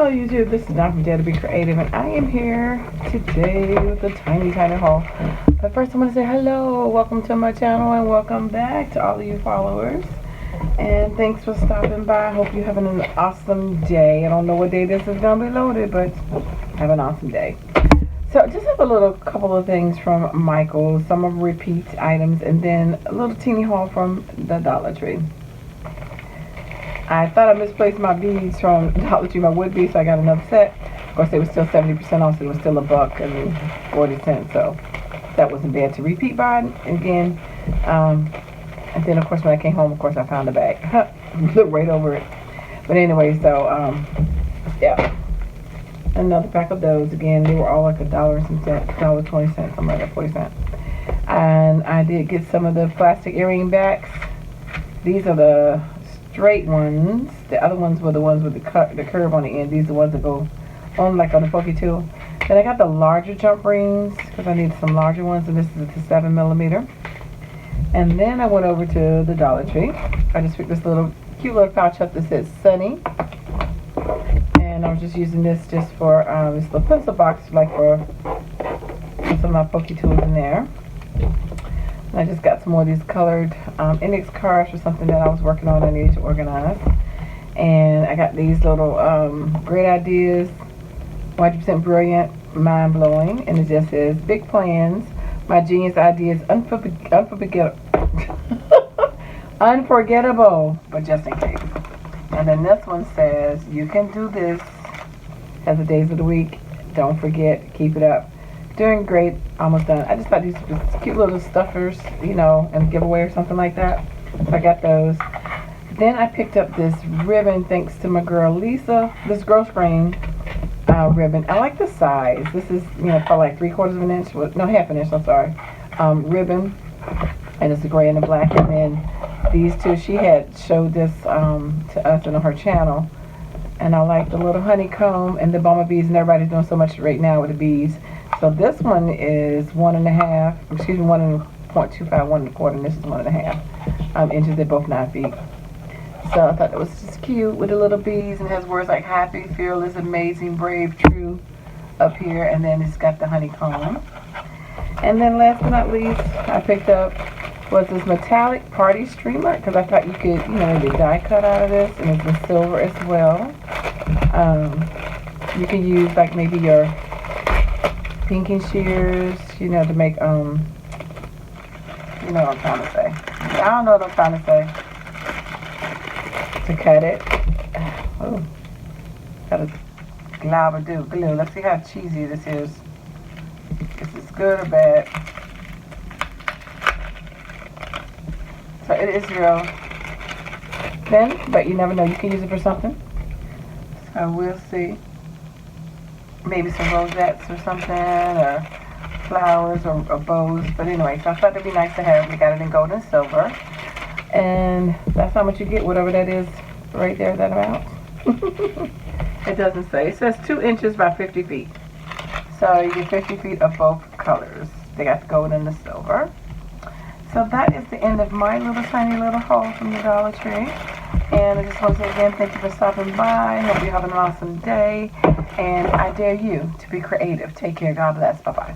Hello YouTube, this is Don from DaretoBeCreative, and I am here today with a tiny haul. But first I want to say hello, welcome to my channel, and welcome back to all of you followers. And thanks for stopping by. I hope you're having an awesome day. I don't know what day this is going to be loaded, but have an awesome day. So just have a couple of things from Michael, some of repeat items, and then a little teeny haul from the Dollar Tree. I thought I misplaced my beads from Dollar Tree, my wood beads, so I got another set. Of course, they were still 70% off, so it was still $1.40, so that wasn't bad to repeat buy again. And then, of course, when I came home, of course, I found the bag. Looked right over it. But anyway, so, yeah. Another pack of those. Again, they were all like $1 and some cents, $1.20, something like that, 40 cents. And I did get some of the plastic earring backs. These are the straight ones. The other ones were the ones with the curve on the end. These are the ones that go on like on the pokey tool. Then I got the larger jump rings because I need some larger ones, and this is the 7mm. And then I went over to the Dollar Tree. I just picked this cute little pouch up that says Sunny, and I was just using this just for this little pencil box, like for some of my pokey tools in there. I just got some more of these colored index cards for something that I was working on I needed to organize. And I got these little great ideas, 100% brilliant, mind-blowing. And it just says, big plans, my genius ideas, unforgettable, but just in case. And then this one says, you can do this, has the days of the week, don't forget, keep it up. Doing great, almost done. I just thought these were cute little stuffers, you know, and giveaway or something like that. So I got those. Then I picked up this ribbon thanks to my girl Lisa. This girl screen ribbon. I like the size. This is, you know, probably like 3/4 of an inch. No, half an inch. I'm sorry. Ribbon, and it's the gray and the black. And then these two, she had showed this to us on her channel. And I like the little honeycomb and the bomber beads, and everybody's doing so much right now with the beads. So this one is 1.5, excuse me, 1.25, 1.25, and this is 1.5 inches. They're both 9 feet. So I thought it was just cute with the little beads, and it has words like happy, fearless, amazing, brave, true up here, and then it's got the honeycomb. And then last but not least, I picked up was this metallic party streamer, because I thought you could, you know, maybe die cut out of this, and it's in silver as well. You can use like maybe your pinking shears, you know, to make, you know what I'm trying to say. I don't know what I'm trying to say. To cut it. Oh, got a glue. Let's see how cheesy this is. Is this good or bad? So it is real thin, but you never know. You can use it for something. So we'll see. Maybe some rosettes or something, or flowers or bows. But anyway, so I thought it'd be nice to have. We got it in gold and silver. And that's how much you get, whatever that is right there, that amount. It doesn't say. It says 2 inches by 50 feet. So you get 50 feet of both colors. They got the gold and the silver. So that is the end of my tiny little haul from the Dollar Tree. And I just want to say again, thank you for stopping by. I hope you have an awesome day. And I dare you to be creative. Take care. God bless. Bye-bye.